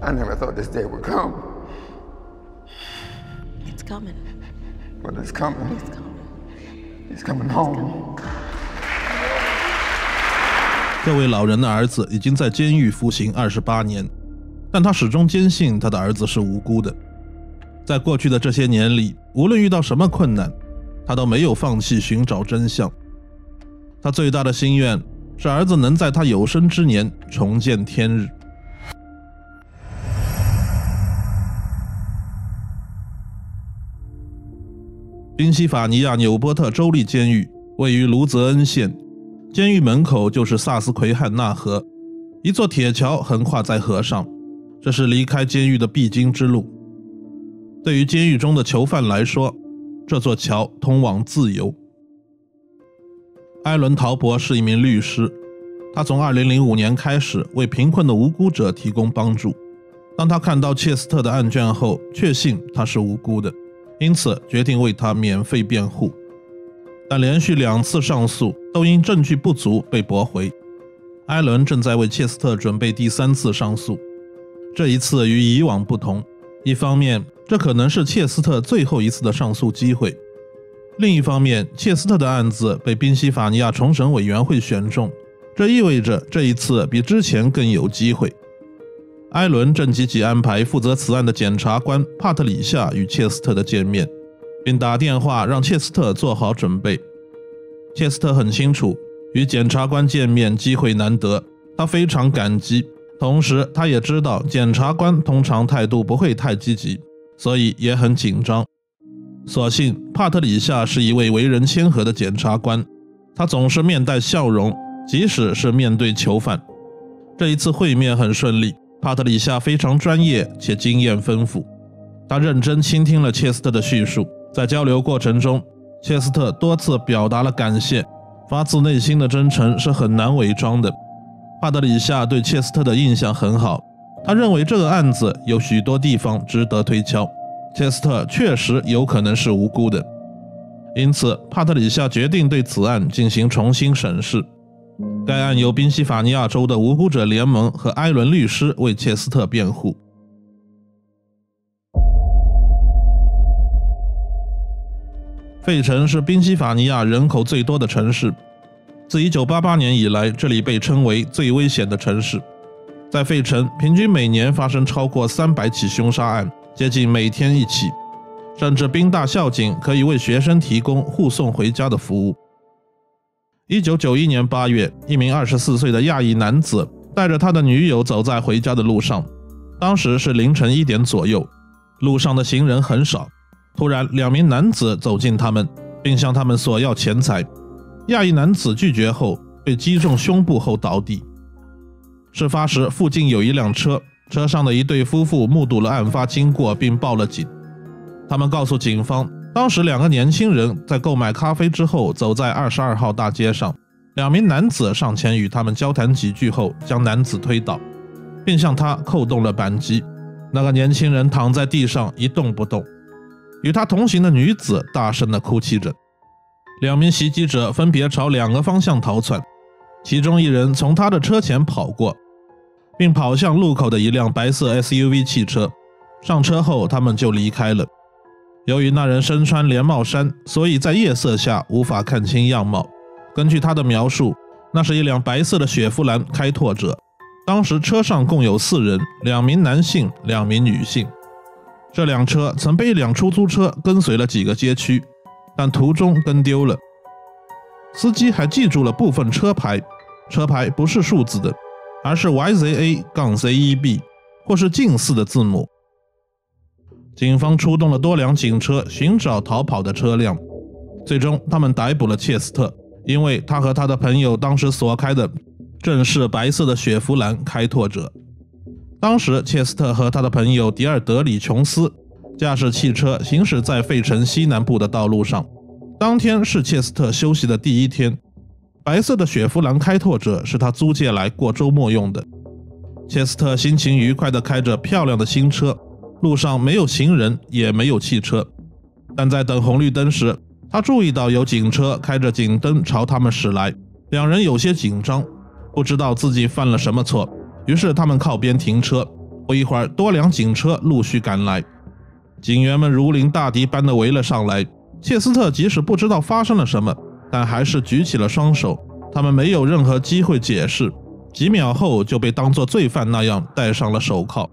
I never thought this day would come. It's coming. But it's coming. It's coming. He's coming home. 这位老人的儿子已经在监狱服刑28年，但他始终坚信他的儿子是无辜的。在过去的这些年里，无论遇到什么困难，他都没有放弃寻找真相。他最大的心愿是儿子能在他有生之年重见天日。宾夕法尼亚纽波特州立监狱位于卢泽恩县，监狱门口就是萨斯奎汉纳河，一座铁桥横跨在河上，这是离开监狱的必经之路。对于监狱中的囚犯来说，这座桥通往自由。艾伦·陶博是一名律师，他从2005年开始为贫困的无辜者提供帮助。当他看到切斯特的案卷后，确信他是无辜的，因此决定为他免费辩护。但连续2次上诉都因证据不足被驳回。艾伦正在为切斯特准备第3次上诉，这一次与以往不同，一方面这可能是切斯特最后一次的上诉机会，另一方面切斯特的案子被宾夕法尼亚重审委员会选中，这意味着这一次比之前更有机会。艾伦正积极安排负责此案的检察官帕特里夏与切斯特的见面，并打电话让切斯特做好准备。切斯特很清楚与检察官见面机会难得，他非常感激，同时他也知道检察官通常态度不会太积极，所以也很紧张。所幸帕特里夏是一位为人谦和的检察官，他总是面带笑容，即使是面对囚犯。这一次会面很顺利，帕特里夏非常专业且经验丰富，他认真倾听了切斯特的叙述。在交流过程中，切斯特多次表达了感谢，发自内心的真诚是很难伪装的。帕特里夏对切斯特的印象很好，他认为这个案子有许多地方值得推敲，切斯特确实有可能是无辜的，因此帕特里夏决定对此案进行重新审视。该案由宾夕法尼亚州的无辜者联盟和艾伦律师为切斯特辩护。费城是宾夕法尼亚人口最多的城市，自1988年以来，这里被称为最危险的城市。在费城，平均每年发生超过300起凶杀案，接近每天1起，甚至宾大校警可以为学生提供护送回家的服务。1991年8月，一名24岁的亚裔男子带着他的女友走在回家的路上，当时是凌晨1点左右，路上的行人很少。突然2名男子走近他们，并向他们索要钱财。亚裔男子拒绝后被击中胸部后倒地。事发时附近有一辆车，车上的一对夫妇目睹了案发经过并报了警。他们告诉警方，当时2个年轻人在购买咖啡之后走在22号大街上，2名男子上前与他们交谈几句后将男子推倒，并向他扣动了扳机。那个年轻人躺在地上一动不动，与他同行的女子大声地哭泣着。2名袭击者分别朝2个方向逃窜，其中一人从他的车前跑过，并跑向路口的一辆白色 SUV 汽车。上车后他们就离开了。由于那人身穿连帽衫，所以在夜色下无法看清样貌。根据他的描述，那是一辆白色的雪佛兰开拓者。当时车上共有4人，2名男性，2名女性。这辆车曾被一辆出租车跟随了几个街区，但途中跟丢了。司机还记住了部分车牌，车牌不是数字的，而是 YZA-C1B 或是近似的字母。警方出动了多辆警车寻找逃跑的车辆，最终他们逮捕了切斯特，因为他和他的朋友当时所开的正是白色的雪佛兰开拓者。当时切斯特和他的朋友迪尔德里琼斯驾驶汽车行驶在费城西南部的道路上。当天是切斯特休息的第1天，白色的雪佛兰开拓者是他租借来过周末用的。切斯特心情愉快地开着漂亮的新车，路上没有行人也没有汽车，但在等红绿灯时，他注意到有警车开着警灯朝他们驶来，2人有些紧张，不知道自己犯了什么错，于是他们靠边停车，不一会儿，多辆警车陆续赶来，警员们如临大敌般的围了上来。切斯特即使不知道发生了什么，但还是举起了双手。他们没有任何机会解释，几秒后就被当作罪犯那样戴上了手铐。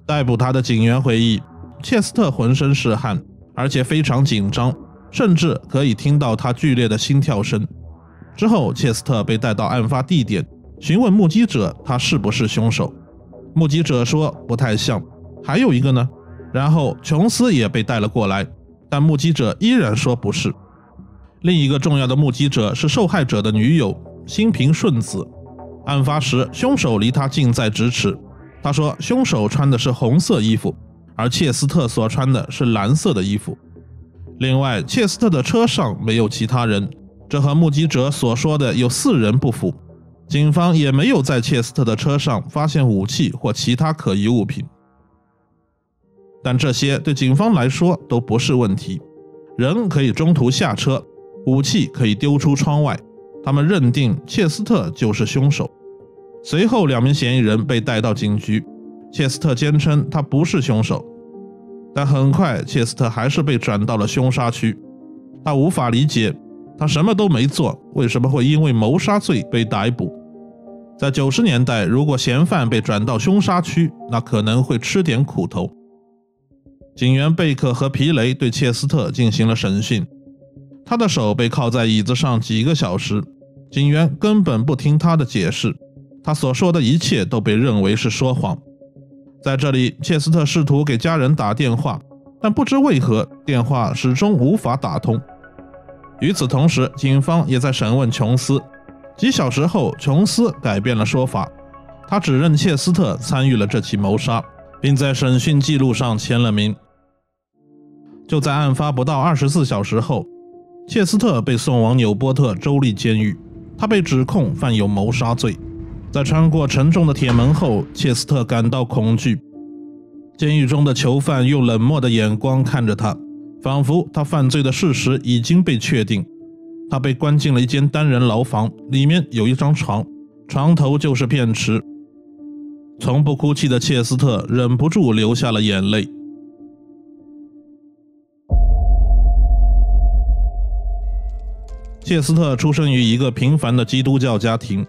逮捕他的警员回忆，切斯特浑身是汗，而且非常紧张，甚至可以听到他剧烈的心跳声。之后，切斯特被带到案发地点，询问目击者他是不是凶手。目击者说不太像，还有一个呢？然后琼斯也被带了过来，但目击者依然说不是。另一个重要的目击者是受害者的女友新平顺子。案发时，凶手离他近在咫尺。他说凶手穿的是红色衣服，而切斯特所穿的是蓝色的衣服。另外，切斯特的车上没有其他人，这和目击者所说的有4人不符。警方也没有在切斯特的车上发现武器或其他可疑物品。但这些对警方来说都不是问题，人可以中途下车，武器可以丢出窗外，他们认定切斯特就是凶手。随后2名嫌疑人被带到警局，切斯特坚称他不是凶手，但很快切斯特还是被转到了凶杀区。他无法理解，他什么都没做，为什么会因为谋杀罪被逮捕？在90年代，如果嫌犯被转到凶杀区，那可能会吃点苦头。警员贝克和皮雷对切斯特进行了审讯，他的手被铐在椅子上几个小时，警员根本不听他的解释，他所说的一切都被认为是说谎。在这里，切斯特试图给家人打电话，但不知为何电话始终无法打通。与此同时，警方也在审问琼斯。几小时后，琼斯改变了说法，他指认切斯特参与了这起谋杀，并在审讯记录上签了名。就在案发不到24小时后，切斯特被送往纽波特州立监狱，他被指控犯有谋杀罪。在穿过沉重的铁门后，切斯特感到恐惧。监狱中的囚犯用冷漠的眼光看着他，仿佛他犯罪的事实已经被确定。他被关进了一间单人牢房，里面有一张床，床头就是便池。从不哭泣的切斯特忍不住流下了眼泪。切斯特出生于一个平凡的基督教家庭，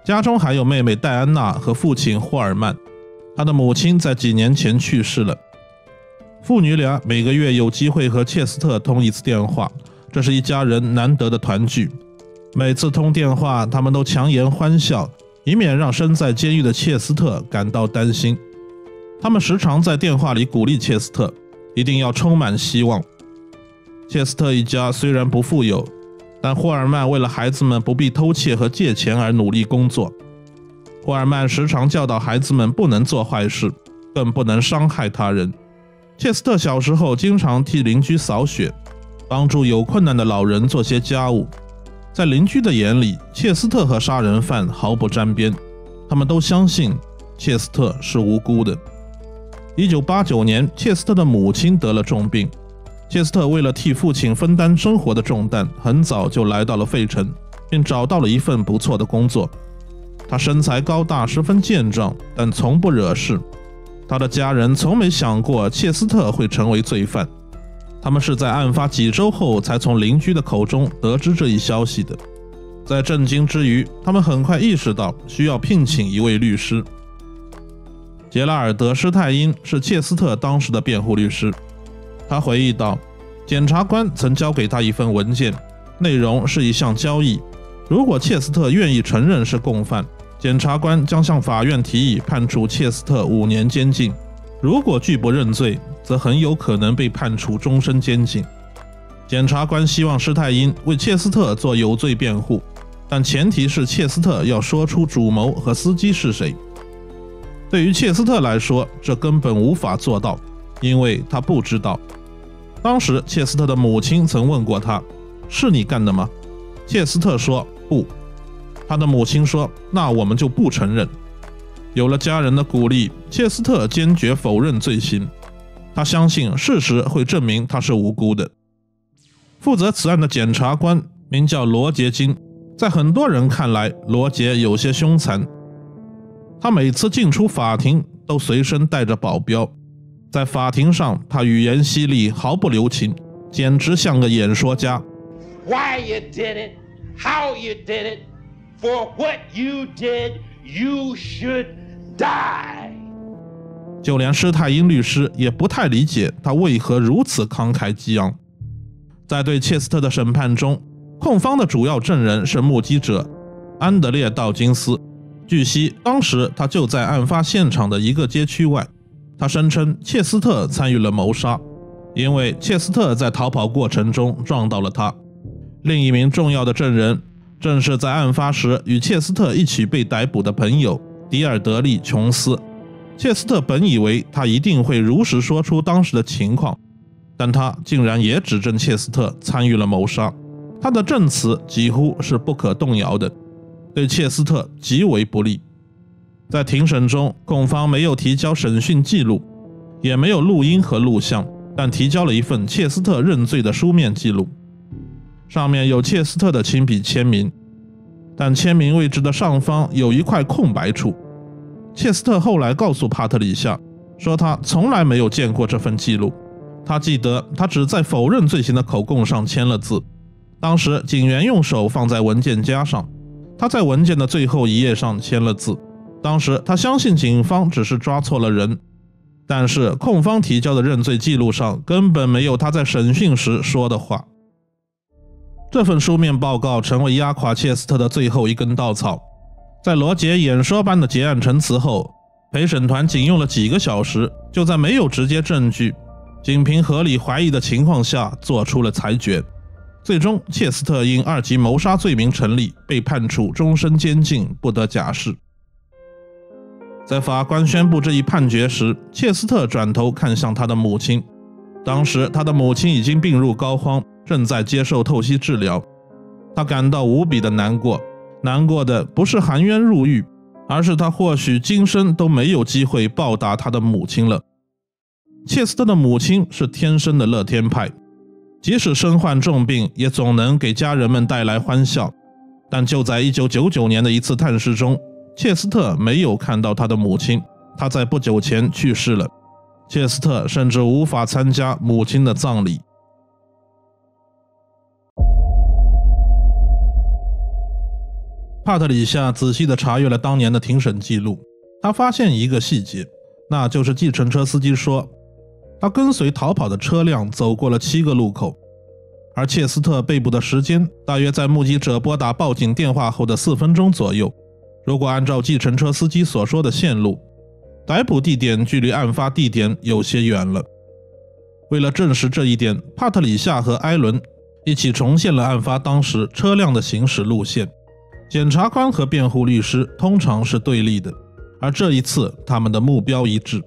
家中还有妹妹戴安娜和父亲霍尔曼。他的母亲在几年前去世了。父女俩每个月有机会和切斯特通一次电话，这是一家人难得的团聚。每次通电话，他们都强颜欢笑，以免让身在监狱的切斯特感到担心。他们时常在电话里鼓励切斯特，一定要充满希望。切斯特一家虽然不富有，但霍尔曼为了孩子们不必偷窃和借钱而努力工作。霍尔曼时常教导孩子们不能做坏事，更不能伤害他人。切斯特小时候经常替邻居扫雪，帮助有困难的老人做些家务。在邻居的眼里，切斯特和杀人犯毫不沾边，他们都相信切斯特是无辜的。1989年，切斯特的母亲得了重病。切斯特为了替父亲分担生活的重担，很早就来到了费城，并找到了一份不错的工作。他身材高大，十分健壮，但从不惹事。他的家人从没想过切斯特会成为罪犯，他们是在案发几周后才从邻居的口中得知这一消息的。在震惊之余，他们很快意识到需要聘请一位律师。杰拉尔德·施泰因是切斯特当时的辩护律师。他回忆道，检察官曾交给他一份文件，内容是一项交易。如果切斯特愿意承认是共犯，检察官将向法院提议判处切斯特5年监禁；如果拒不认罪，则很有可能被判处终身监禁。检察官希望施泰因为切斯特做有罪辩护，但前提是切斯特要说出主谋和司机是谁。对于切斯特来说，这根本无法做到，因为他不知道。当时切斯特的母亲曾问过他，是你干的吗？切斯特说不。他的母亲说，那我们就不承认。有了家人的鼓励，切斯特坚决否认罪行。他相信事实会证明他是无辜的。负责此案的检察官名叫罗杰金，在很多人看来，罗杰有些凶残。他每次进出法庭都随身带着保镖。在法庭上，他语言犀利，毫不留情，简直像个演说家。Why you did it, how you did it, for what you did, you should die. 就连施泰因律师也不太理解他为何如此慷慨激昂。在对切斯特的审判中，控方的主要证人是目击者安德烈·道金斯。据悉，当时他就在案发现场的一个街区外。他声称切斯特参与了谋杀，因为切斯特在逃跑过程中撞到了他。另一名重要的证人正是在案发时与切斯特一起被逮捕的朋友迪尔德利·琼斯。切斯特本以为他一定会如实说出当时的情况，但他竟然也指证切斯特参与了谋杀。他的证词几乎是不可动摇的，对切斯特极为不利。在庭审中，控方没有提交审讯记录，也没有录音和录像，但提交了一份切斯特认罪的书面记录，上面有切斯特的亲笔签名，但签名位置的上方有一块空白处。切斯特后来告诉帕特里夏说，他从来没有见过这份记录，他记得他只在否认罪行的口供上签了字。当时警员用手放在文件夹上，他在文件的最后一页上签了字。当时他相信警方只是抓错了人，但是控方提交的认罪记录上根本没有他在审讯时说的话。这份书面报告成为压垮切斯特的最后一根稻草。在罗杰演说般的结案陈词后，陪审团仅用了几个小时，就在没有直接证据，仅凭合理怀疑的情况下做出了裁决。最终，切斯特因2级谋杀罪名成立，被判处终身监禁，不得假释。在法官宣布这一判决时，切斯特转头看向他的母亲。当时他的母亲已经病入膏肓，正在接受透析治疗。他感到无比的难过，难过的不是含冤入狱，而是他或许今生都没有机会报答他的母亲了。切斯特的母亲是天生的乐天派，即使身患重病，也总能给家人们带来欢笑。但就在1999年的一次探视中，切斯特没有看到他的母亲，她在不久前去世了。切斯特甚至无法参加母亲的葬礼。帕特里夏仔细地查阅了当年的庭审记录，他发现一个细节，那就是计程车司机说，他跟随逃跑的车辆走过了7个路口，而切斯特被捕的时间大约在目击者拨打报警电话后的4分钟左右。如果按照计程车司机所说的线路，逮捕地点距离案发地点有些远了。为了证实这一点，帕特里夏和埃伦一起重现了案发当时车辆的行驶路线。检察官和辩护律师通常是对立的，而这一次他们的目标一致。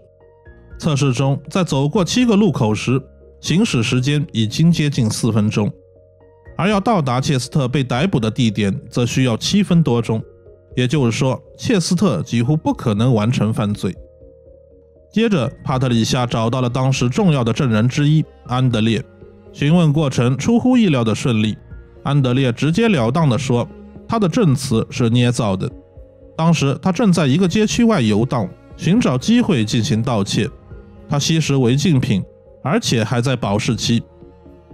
测试中，在走过7个路口时，行驶时间已经接近4分钟，而要到达切斯特被逮捕的地点则需要7分多钟。也就是说，切斯特几乎不可能完成犯罪。接着，帕特里夏找到了当时重要的证人之一安德烈，询问过程出乎意料的顺利。安德烈直截了当地说，他的证词是捏造的。当时他正在一个街区外游荡，寻找机会进行盗窃。他吸食违禁品，而且还在保释期。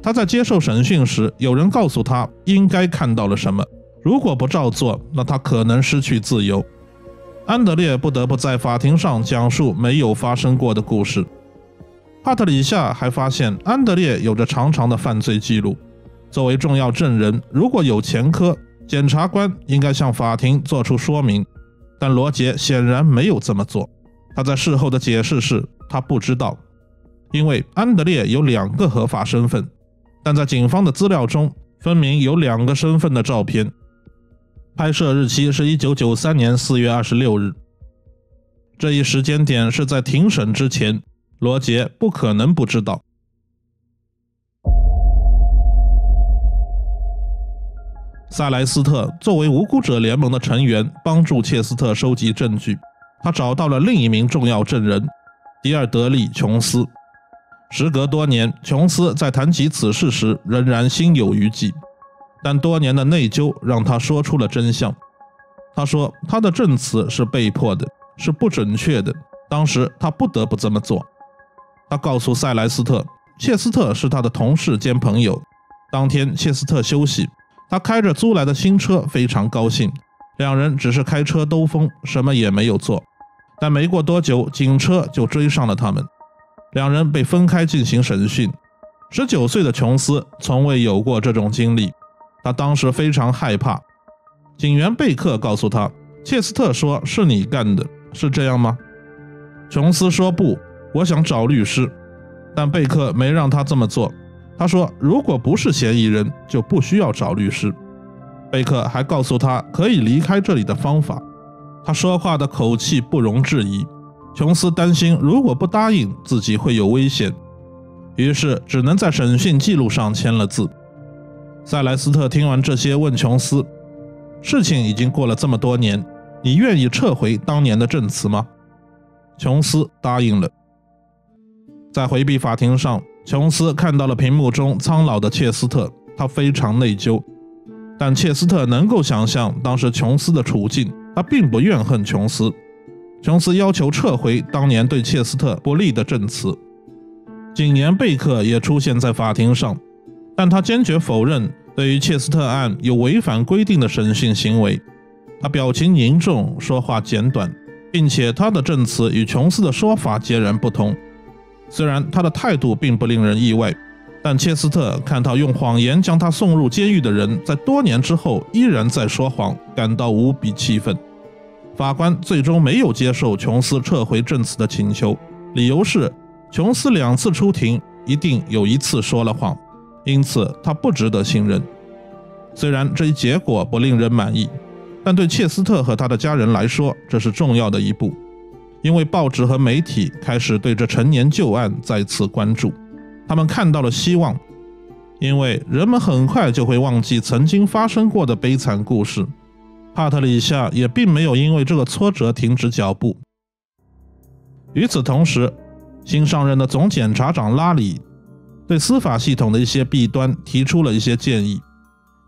他在接受审讯时，有人告诉他应该看到了什么，如果不照做，那他可能失去自由。安德烈不得不在法庭上讲述没有发生过的故事。帕特里夏还发现安德烈有着长长的犯罪记录。作为重要证人，如果有前科，检察官应该向法庭做出说明，但罗杰显然没有这么做。他在事后的解释是，他不知道，因为安德烈有2个合法身份，但在警方的资料中分明有2个身份的照片。拍摄日期是1993年4月26日。这一时间点是在庭审之前，罗杰不可能不知道。塞莱斯特作为无辜者联盟的成员，帮助切斯特收集证据。他找到了另一名重要证人迪尔德利·琼斯。时隔多年，琼斯在谈及此事时仍然心有余悸，但多年的内疚让他说出了真相。他说他的证词是被迫的，是不准确的，当时他不得不这么做。他告诉塞莱斯特，切斯特是他的同事兼朋友。当天切斯特休息，他开着租来的新车，非常高兴。两人只是开车兜风，什么也没有做。但没过多久，警车就追上了他们。两人被分开进行审讯。19岁的琼斯从未有过这种经历，他当时非常害怕。警员贝克告诉他，切斯特说是你干的，是这样吗？琼斯说不，我想找律师。但贝克没让他这么做，他说如果不是嫌疑人，就不需要找律师。贝克还告诉他可以离开这里的方法。他说话的口气不容置疑。琼斯担心如果不答应，自己会有危险，于是只能在审讯记录上签了字。塞莱斯特听完这些，问琼斯，事情已经过了这么多年，你愿意撤回当年的证词吗？琼斯答应了。在回避法庭上，琼斯看到了屏幕中苍老的切斯特，他非常内疚。但切斯特能够想象当时琼斯的处境，他并不怨恨琼斯。琼斯要求撤回当年对切斯特不利的证词。警员贝克也出现在法庭上，但他坚决否认对于切斯特案有违反规定的审讯行为。他表情凝重，说话简短，并且他的证词与琼斯的说法截然不同。虽然他的态度并不令人意外，但切斯特看到用谎言将他送入监狱的人在多年之后依然在说谎，感到无比气愤。法官最终没有接受琼斯撤回证词的请求，理由是琼斯2次出庭一定有1次说了谎，因此他不值得信任。虽然这一结果不令人满意，但对切斯特和他的家人来说，这是重要的一步，因为报纸和媒体开始对这陈年旧案再次关注，他们看到了希望，因为人们很快就会忘记曾经发生过的悲惨故事。帕特里夏也并没有因为这个挫折停止脚步。与此同时，新上任的总检察长拉里对司法系统的一些弊端提出了一些建议。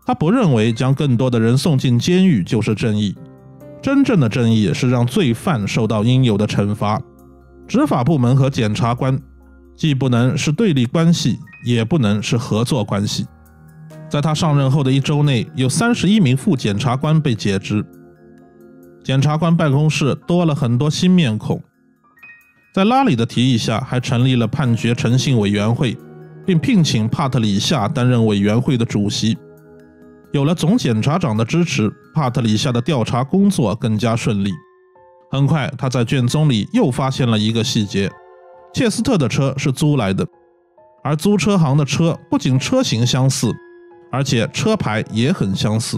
他不认为将更多的人送进监狱就是正义，真正的正义是让罪犯受到应有的惩罚。执法部门和检察官既不能是对立关系，也不能是合作关系。在他上任后的1周内，有31名副检察官被解职，检察官办公室多了很多新面孔。在拉里的提议下，还成立了判决诚信委员会，并聘请帕特里夏担任委员会的主席。有了总检察长的支持，帕特里夏的调查工作更加顺利。很快，他在卷宗里又发现了一个细节：切斯特的车是租来的，而租车行的车不仅车型相似，而且车牌也很相似，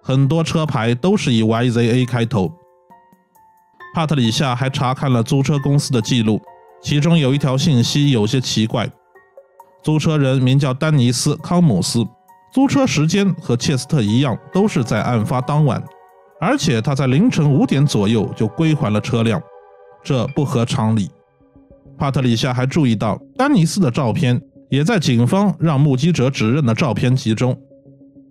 很多车牌都是以 YZA 开头。帕特里夏还查看了租车公司的记录，其中有一条信息有些奇怪。租车人名叫丹尼斯·康姆斯，租车时间和切斯特一样，都是在案发当晚，而且他在凌晨5点左右就归还了车辆，这不合常理。帕特里夏还注意到丹尼斯的照片也在警方让目击者指认的照片集中。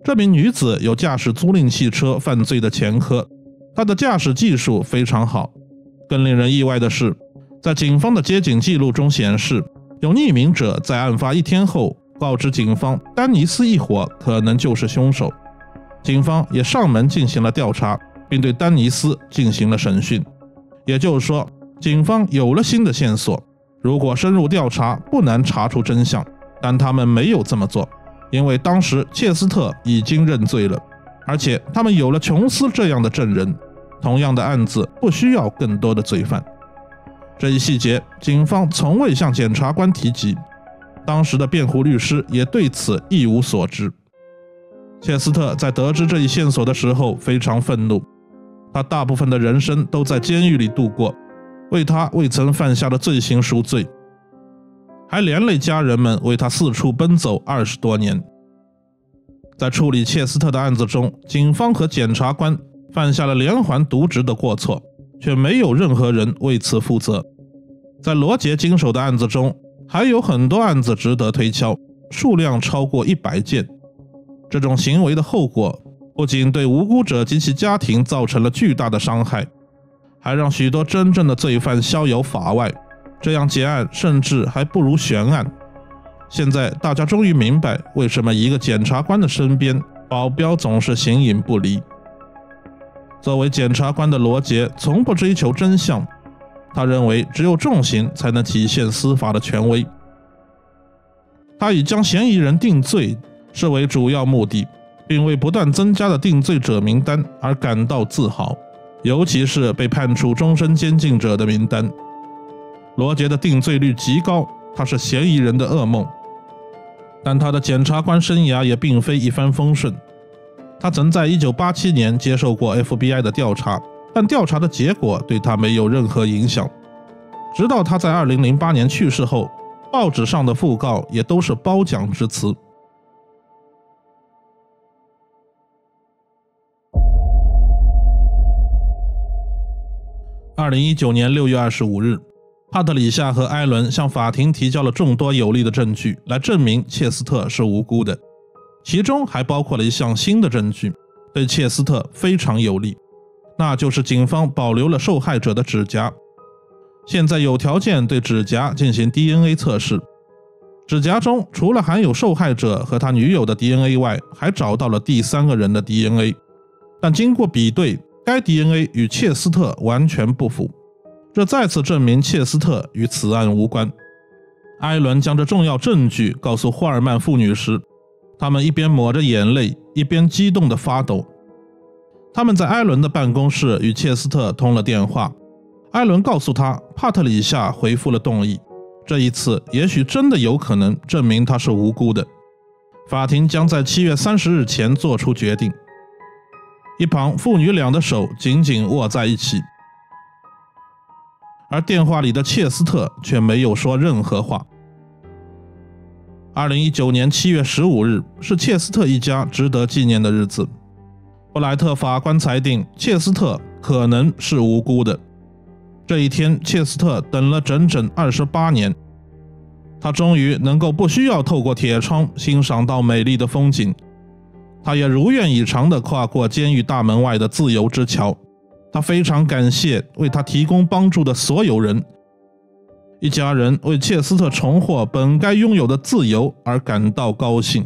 这名女子有驾驶租赁汽车犯罪的前科，她的驾驶技术非常好。更令人意外的是，在警方的接警记录中显示，有匿名者在案发1天后告知警方丹尼斯一伙可能就是凶手。警方也上门进行了调查，并对丹尼斯进行了审讯。也就是说，警方有了新的线索，如果深入调查不难查出真相，但他们没有这么做，因为当时切斯特已经认罪了，而且他们有了琼斯这样的证人，同样的案子不需要更多的罪犯。这一细节警方从未向检察官提及，当时的辩护律师也对此一无所知。切斯特在得知这一线索的时候非常愤怒，他大部分的人生都在监狱里度过，为他未曾犯下的罪行赎罪，还连累家人们为他四处奔走20多年。在处理切斯特的案子中，警方和检察官犯下了连环渎职的过错，却没有任何人为此负责。在罗杰经手的案子中，还有很多案子值得推敲，数量超过100件。这种行为的后果不仅对无辜者及其家庭造成了巨大的伤害，还让许多真正的罪犯逍遥法外，这样结案甚至还不如悬案。现在大家终于明白，为什么一个检察官的身边保镖总是形影不离。作为检察官的罗杰从不追求真相，他认为只有重刑才能体现司法的权威。他以将嫌疑人定罪视为主要目的，并为不断增加的定罪者名单而感到自豪，尤其是被判处终身监禁者的名单。罗杰的定罪率极高，他是嫌疑人的噩梦。但他的检察官生涯也并非一帆风顺。他曾在1987年接受过 FBI 的调查，但调查的结果对他没有任何影响。直到他在2008年去世后，报纸上的讣告也都是褒奖之词。2019年6月25日，帕特里夏和埃伦向法庭提交了众多有力的证据，来证明切斯特是无辜的。其中还包括了一项新的证据，对切斯特非常有利，那就是警方保留了受害者的指甲。现在有条件对指甲进行 DNA 测试。指甲中除了含有受害者和他女友的 DNA 外，还找到了第三个人的 DNA， 但经过比对，该 DNA 与切斯特完全不符，这再次证明切斯特与此案无关。埃伦将这重要证据告诉霍尔曼父女时，他们一边抹着眼泪，一边激动地发抖。他们在埃伦的办公室与切斯特通了电话，埃伦告诉他，帕特里夏回复了动议，这一次也许真的有可能证明他是无辜的。法庭将在7月30日前做出决定。一旁父女俩的手紧紧握在一起，而电话里的切斯特却没有说任何话。2019年7月15日是切斯特一家值得纪念的日子。布莱特法官裁定切斯特可能是无辜的。这一天，切斯特等了整整28年，他终于能够不需要透过铁窗欣赏到美丽的风景，他也如愿以偿地跨过监狱大门外的自由之桥。他非常感谢为他提供帮助的所有人，一家人为切斯特重获本该拥有的自由而感到高兴。